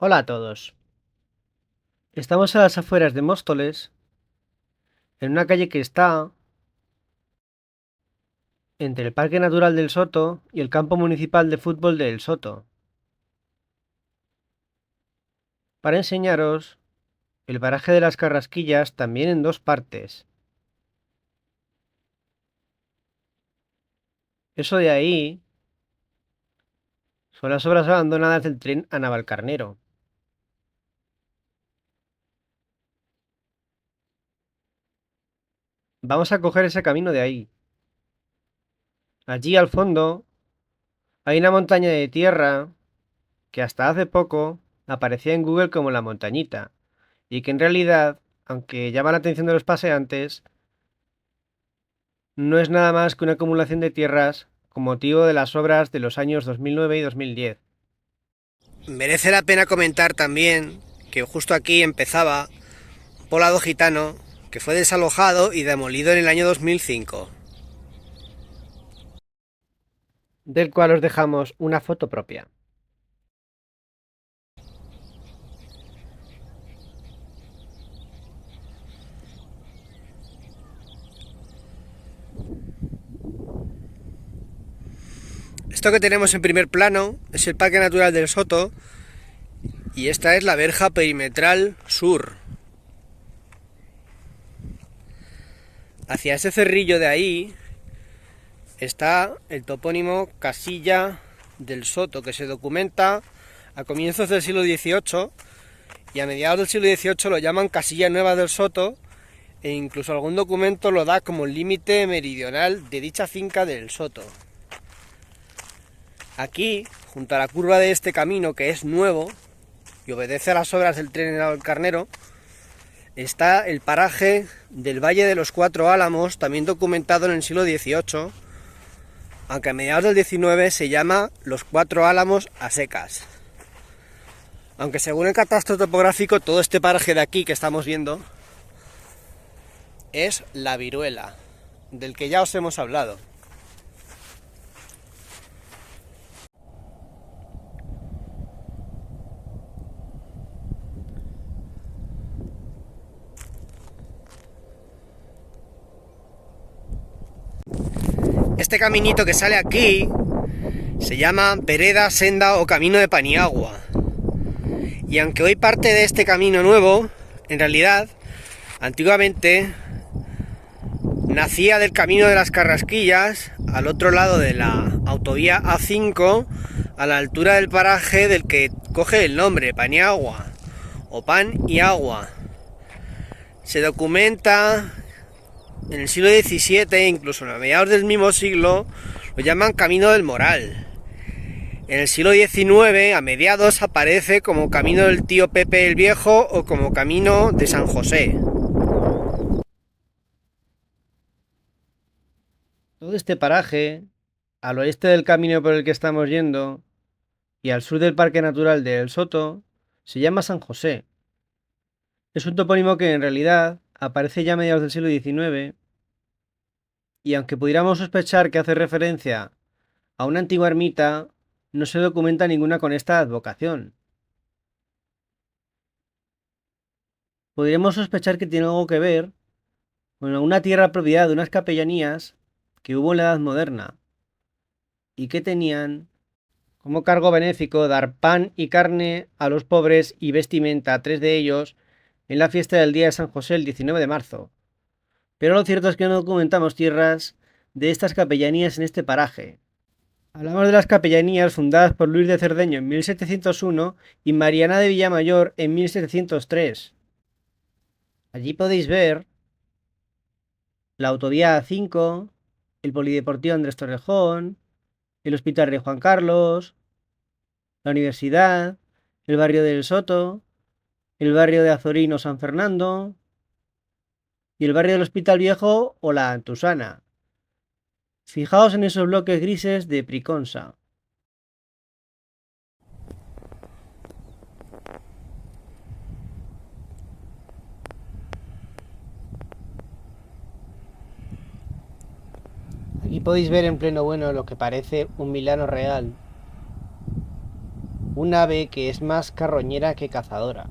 Hola a todos. Estamos a las afueras de Móstoles, en una calle que está entre el Parque Natural del Soto y el Campo Municipal de Fútbol de El Soto, para enseñaros el paraje de las Carrasquillas también en dos partes. Eso de ahí son las obras abandonadas del tren a Navalcarnero. Vamos a coger ese camino de ahí. Allí al fondo hay una montaña de tierra que hasta hace poco aparecía en Google como la montañita, y que en realidad, aunque llama la atención de los paseantes, no es nada más que una acumulación de tierras con motivo de las obras de los años 2009 y 2010. Merece la pena comentar también que justo aquí empezaba un poblado gitano que fue desalojado y demolido en el año 2005. Del cual os dejamos una foto propia. Esto que tenemos en primer plano es el Parque Natural del Soto y esta es la verja perimetral sur. Hacia ese cerrillo de ahí está el topónimo Casilla del Soto, que se documenta a comienzos del siglo XVIII y a mediados del siglo XVIII lo llaman Casilla Nueva del Soto, e incluso algún documento lo da como el límite meridional de dicha finca del Soto. Aquí, junto a la curva de este camino, que es nuevo y obedece a las obras del tren del Carnero, está el paraje del Valle de los Cuatro Álamos, también documentado en el siglo XVIII, aunque a mediados del XIX se llama Los Cuatro Álamos a secas. Aunque según el catastro topográfico, todo este paraje de aquí que estamos viendo es la Viruela, del que ya os hemos hablado. Este caminito que sale aquí se llama Vereda, Senda o Camino de Paniagua. Y aunque hoy parte de este camino nuevo, en realidad, antiguamente nacía del Camino de las Carrasquillas, al otro lado de la autovía A5, a la altura del paraje del que coge el nombre, Paniagua, o Pan y Agua. Se documenta en el siglo XVII, incluso a mediados del mismo siglo, lo llaman Camino del Moral. En el siglo XIX, a mediados, aparece como Camino del Tío Pepe el Viejo o como Camino de San José. Todo este paraje, al oeste del camino por el que estamos yendo y al sur del Parque Natural de El Soto, se llama San José. Es un topónimo que en realidad aparece ya a mediados del siglo XIX, y aunque pudiéramos sospechar que hace referencia a una antigua ermita, no se documenta ninguna con esta advocación. Podríamos sospechar que tiene algo que ver con una tierra propiedad de unas capellanías que hubo en la Edad Moderna y que tenían como cargo benéfico dar pan y carne a los pobres y vestimenta a tres de ellos en la fiesta del Día de San José el 19 de marzo. Pero lo cierto es que no documentamos tierras de estas capellanías en este paraje. Hablamos de las capellanías fundadas por Luis de Cerdeño en 1701 y Mariana de Villamayor en 1703. Allí podéis ver la autovía A5, el Polideportivo Andrés Torrejón, el Hospital Rey Juan Carlos, la Universidad, el barrio del Soto, el barrio de Azorino San Fernando y el barrio del Hospital Viejo o la Antusana. Fijaos en esos bloques grises de Priconsa. Aquí podéis ver en pleno bueno lo que parece un Milano real. un ave que es más carroñera que cazadora.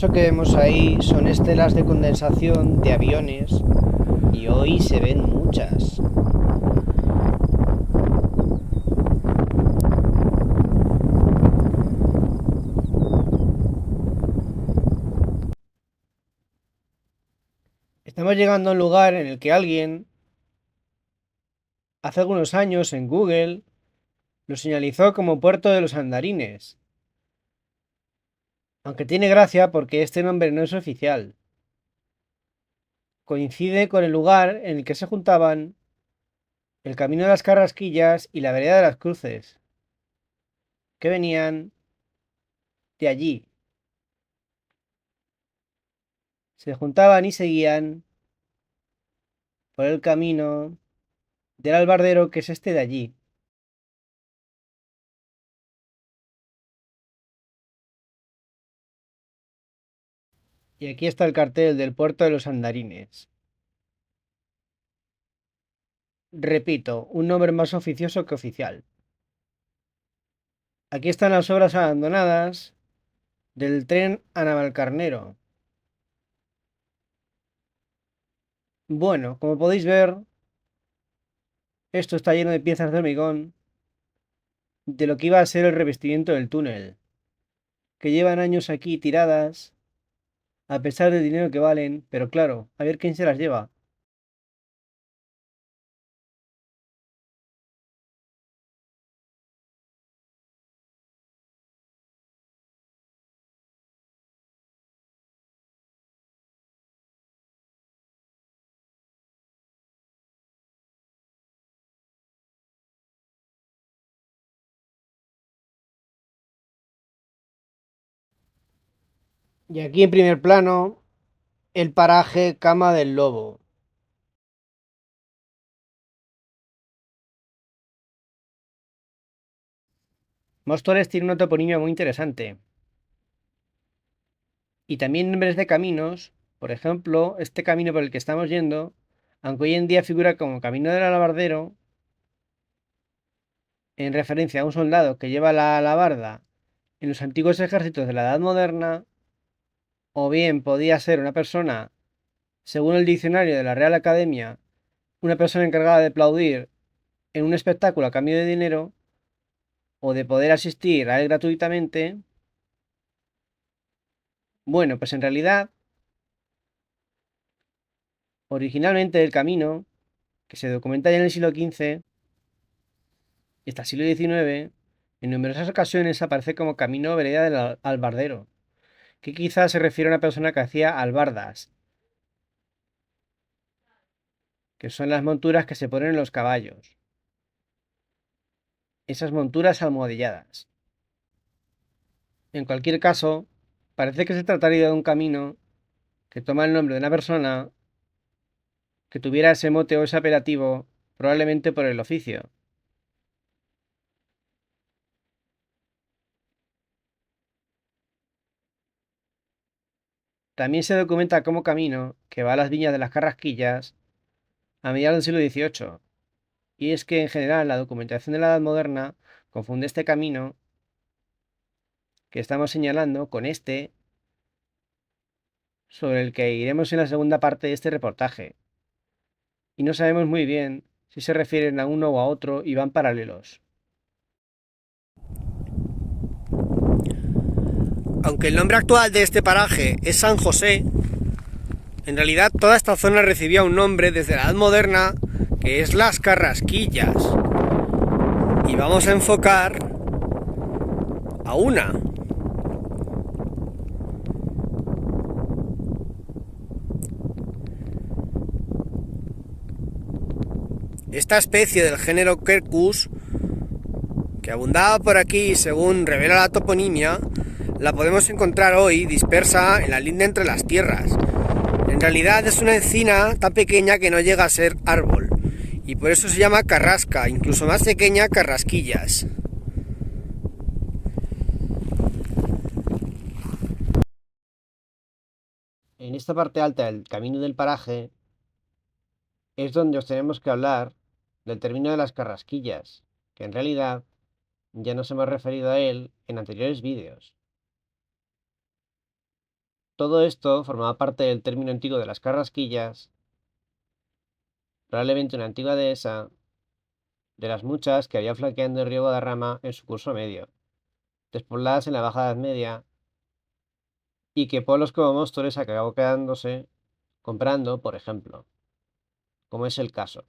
Eso que vemos ahí son estelas de condensación de aviones y hoy se ven muchas. Estamos llegando a un lugar en el que alguien, hace algunos años en Google, lo señalizó como Puerto de los Andarines. Aunque tiene gracia porque este nombre no es oficial. Coincide con el lugar en el que se juntaban el camino de las Carrasquillas y la vereda de las Cruces, que venían de allí. Se juntaban y seguían por el camino del Albardero, que es este de allí. Y aquí está el cartel del Puerto de los Andarines. Repito, un nombre más oficioso que oficial. Aquí están las obras abandonadas del tren a Navalcarnero. Bueno, como podéis ver, esto está lleno de piezas de hormigón de lo que iba a ser el revestimiento del túnel, que llevan años aquí tiradas, a pesar del dinero que valen, pero claro, a ver quién se las lleva. Y aquí en primer plano, el paraje Cama del Lobo. Móstoles tiene una toponimia muy interesante. Y también nombres de caminos, por ejemplo, este camino por el que estamos yendo, aunque hoy en día figura como Camino del Alabardero, en referencia a un soldado que lleva la alabarda en los antiguos ejércitos de la Edad Moderna, o bien podía ser una persona, según el diccionario de la Real Academia, una persona encargada de aplaudir en un espectáculo a cambio de dinero, o de poder asistir a él gratuitamente. Bueno, pues en realidad, originalmente el camino, que se documenta ya en el siglo XV y hasta el siglo XIX, en numerosas ocasiones aparece como camino o vereda del albardero, que quizás se refiere a una persona que hacía albardas, que son las monturas que se ponen en los caballos. Esas monturas almohadilladas. En cualquier caso, parece que se trataría de un camino que toma el nombre de una persona que tuviera ese mote o ese apelativo, probablemente por el oficio. También se documenta como camino que va a las viñas de las Carrasquillas a mediados del siglo XVIII. Y es que en general la documentación de la Edad Moderna confunde este camino que estamos señalando con este sobre el que iremos en la segunda parte de este reportaje. Y no sabemos muy bien si se refieren a uno o a otro y van paralelos. aunque el nombre actual de este paraje es San José, en realidad toda esta zona recibía un nombre desde la Edad Moderna, que es Las Carrasquillas. Y vamos a enfocar a una. Esta especie del género Quercus, que abundaba por aquí según revela la toponimia, la podemos encontrar hoy dispersa en la linde entre las tierras. En realidad es una encina tan pequeña que no llega a ser árbol, y por eso se llama carrasca, incluso más pequeña, carrasquillas. En esta parte alta del camino del paraje es donde os tenemos que hablar del término de las carrasquillas, que en realidad ya nos hemos referido a él en anteriores vídeos. Todo esto formaba parte del término antiguo de las carrasquillas, probablemente una antigua dehesa de las muchas que había flanqueando el río Guadarrama en su curso medio, despobladas en la Baja Edad Media, y que pueblos como Móstoles acabó quedándose comprando, por ejemplo, como es el caso.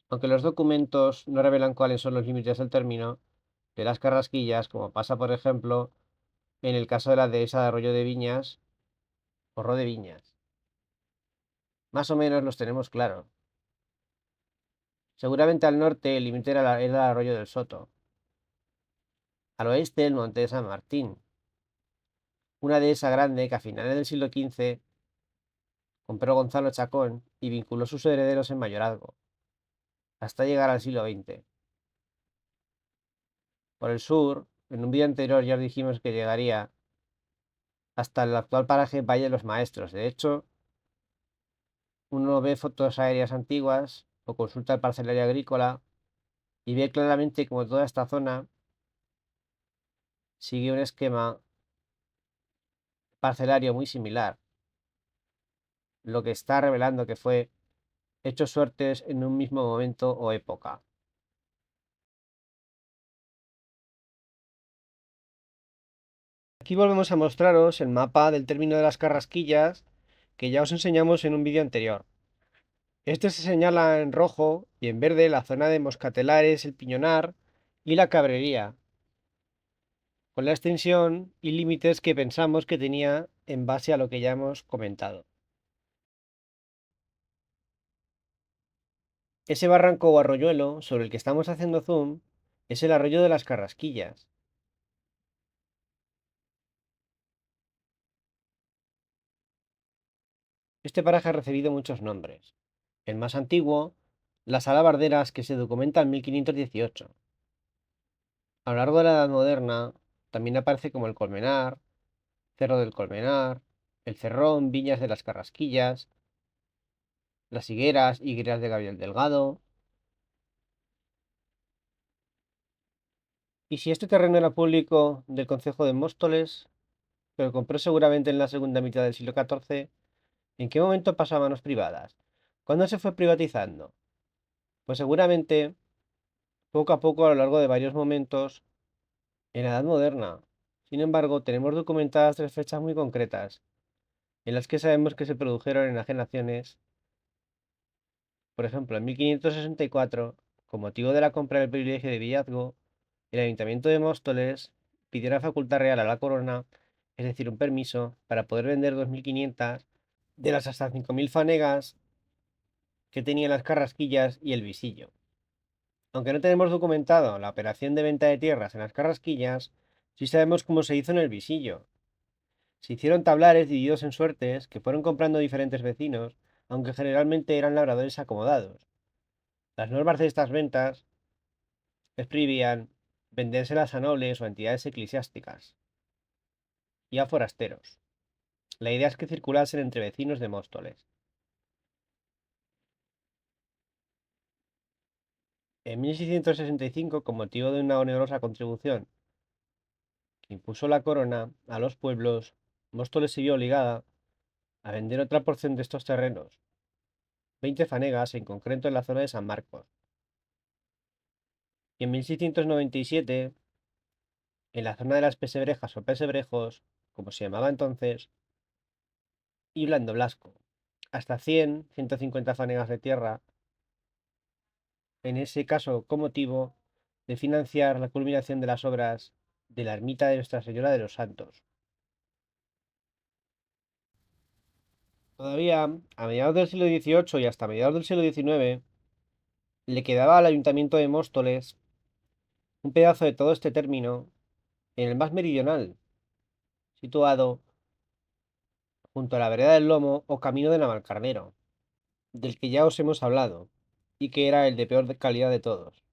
Aunque los documentos no revelan cuáles son los límites del término de las carrasquillas, como pasa, por ejemplo, en el caso de la dehesa de Arroyo de Viñas o Ro de Viñas. Más o menos los tenemos claros. Seguramente al norte el límite era el Arroyo del Soto. Al oeste el Monte de San Martín, una dehesa grande que a finales del siglo XV compró Gonzalo Chacón y vinculó sus herederos en mayorazgo, hasta llegar al siglo XX. Por el sur, en un vídeo anterior ya os dijimos que llegaría hasta el actual paraje Valle de los Maestros. De hecho, uno ve fotos aéreas antiguas o consulta el parcelario agrícola y ve claramente como toda esta zona sigue un esquema parcelario muy similar, lo que está revelando que fue hecho suertes en un mismo momento o época. Aquí volvemos a mostraros el mapa del término de las carrasquillas que ya os enseñamos en un vídeo anterior. Este se señala en rojo y en verde la zona de Moscatelares, el Piñonar y la Cabrería, con la extensión y límites que pensamos que tenía en base a lo que ya hemos comentado. Ese barranco o arroyuelo sobre el que estamos haciendo zoom es el arroyo de las Carrasquillas. Este paraje ha recibido muchos nombres. El más antiguo, las Alabarderas, que se documenta en 1518. A lo largo de la Edad Moderna también aparece como el Colmenar, Cerro del Colmenar, el Cerrón, Viñas de las Carrasquillas, las Higueras de Gabriel Delgado. Y si este terreno era público del concejo de Móstoles, pero compró seguramente en la segunda mitad del siglo XIV, ¿en qué momento pasó a manos privadas? ¿Cuándo se fue privatizando? Pues seguramente poco a poco a lo largo de varios momentos en la Edad Moderna. Sin embargo, tenemos documentadas 3 fechas muy concretas, en las que sabemos que se produjeron enajenaciones. Por ejemplo, en 1564, con motivo de la compra del privilegio de villazgo, el Ayuntamiento de Móstoles pidió la facultad real a la corona, es decir, un permiso, para poder vender 2.500 de las hasta 5.000 fanegas que tenían las Carrasquillas y el Visillo. Aunque no tenemos documentado la operación de venta de tierras en las Carrasquillas, sí sabemos cómo se hizo en el Visillo. Se hicieron tablares divididos en suertes que fueron comprando diferentes vecinos, aunque generalmente eran labradores acomodados. Las normas de estas ventas les prohibían vendérselas a nobles o entidades eclesiásticas y a forasteros. La idea es que circulasen entre vecinos de Móstoles. En 1665, con motivo de una onerosa contribución que impuso la corona a los pueblos, Móstoles se vio obligada a vender otra porción de estos terrenos, 20 fanegas, en concreto en la zona de San Marcos. Y en 1697 en la zona de las pesebrejas o pesebrejos, como se llamaba entonces, y Blando Blasco, hasta 100-150 fanegas de tierra, en ese caso con motivo de financiar la culminación de las obras de la ermita de Nuestra Señora de los Santos. Todavía, a mediados del siglo XVIII y hasta mediados del siglo XIX, le quedaba al ayuntamiento de Móstoles un pedazo de todo este término en el más meridional, situado junto a la vereda del Lomo o camino de Navalcarnero, del que ya os hemos hablado, y que era el de peor calidad de todos.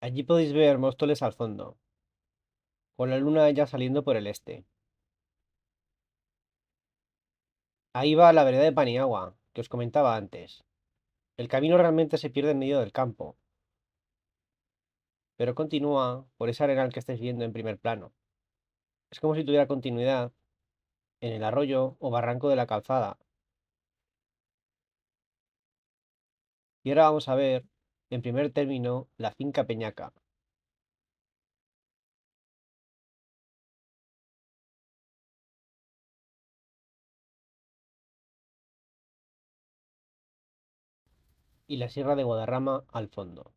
Allí podéis ver Móstoles al fondo, con la luna ya saliendo por el este. Ahí va la vereda de Paniagua, que os comentaba antes. El camino realmente se pierde en medio del campo, pero continúa por ese arenal que estáis viendo en primer plano. Es como si tuviera continuidad en el arroyo o barranco de la calzada. Y ahora vamos a ver, en primer término, la finca Peñaca. Y la Sierra de Guadarrama al fondo.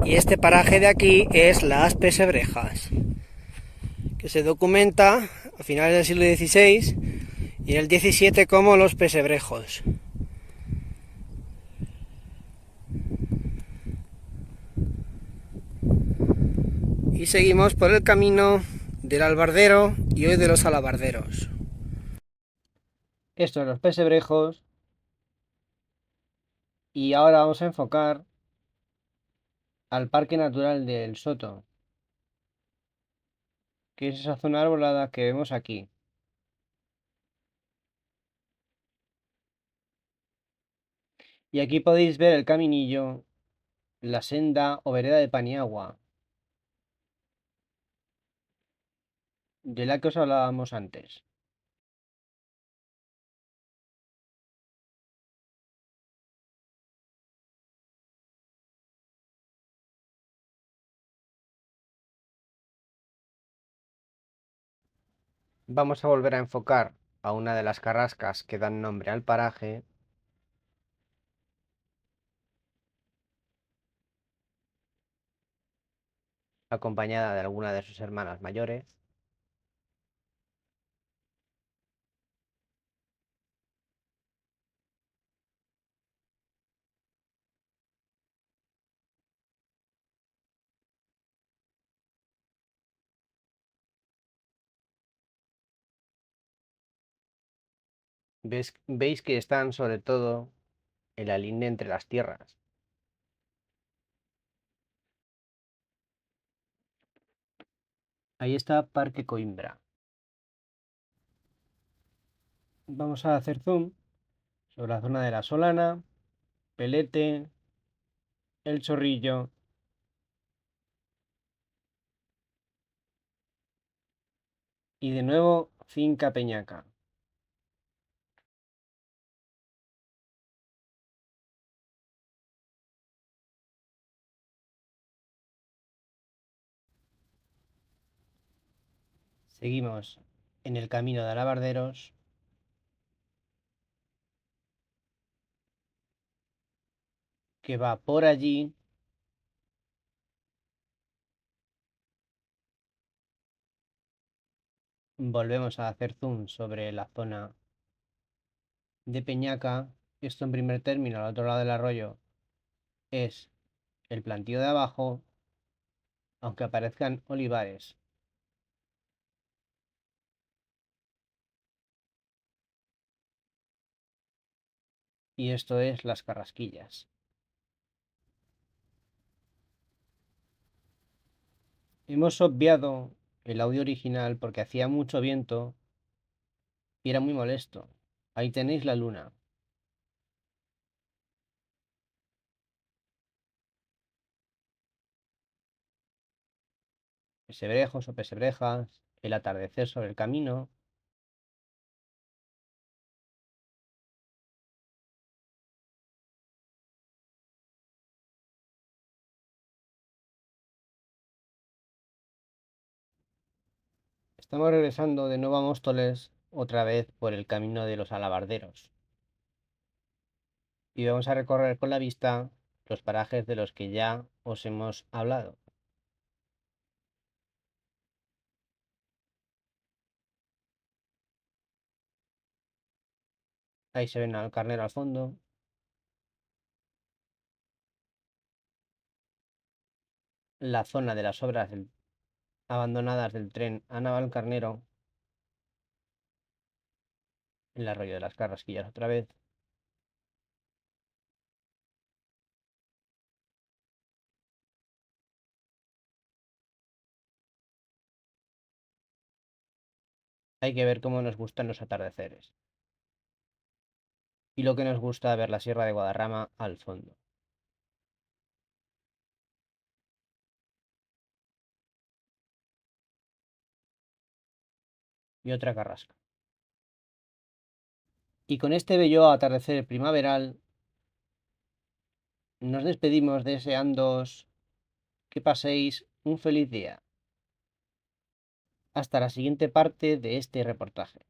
Y este paraje de aquí es Las Pesebrejas, que se documenta a finales del siglo XVI y en el XVII como Los Pesebrejos. Y seguimos por el camino del albardero y hoy de los alabarderos. Estos son los pesebrejos. Y ahora vamos a enfocar al Parque Natural del Soto, que es esa zona arbolada que vemos aquí. Y aquí podéis ver el caminillo, la senda o vereda de Paniagua, de la que os hablábamos antes. Vamos a volver a enfocar a una de las carrascas que dan nombre al paraje, acompañada de alguna de sus hermanas mayores. Veis que están sobre todo en la línea entre las tierras. Ahí está Parque Coimbra. Vamos a hacer zoom sobre la zona de la Solana, Pelete, El Chorrillo y de nuevo Finca Peñaca. Seguimos en el camino de Alabarderos, que va por allí. Volvemos a hacer zoom sobre la zona de Peñaca. Esto en primer término, al otro lado del arroyo, es el plantío de abajo, aunque aparezcan olivares. Y esto es Las Carrasquillas. Hemos obviado el audio original porque hacía mucho viento y era muy molesto. Ahí tenéis la luna. Pesebrejos o pesebrejas, el atardecer sobre el camino. Estamos regresando de nuevo a Móstoles, otra vez por el camino de los alabarderos. Y vamos a recorrer con la vista los parajes de los que ya os hemos hablado. Ahí se ven al Carnero al fondo. La zona de las obras abandonadas del tren a Navalcarnero, el arroyo de las Carrasquillas otra vez. Hay que ver cómo nos gustan los atardeceres. Y lo que nos gusta ver la Sierra de Guadarrama al fondo. Y otra carrasca. Y con este bello atardecer primaveral nos despedimos deseándoos que paséis un feliz día. Hasta la siguiente parte de este reportaje.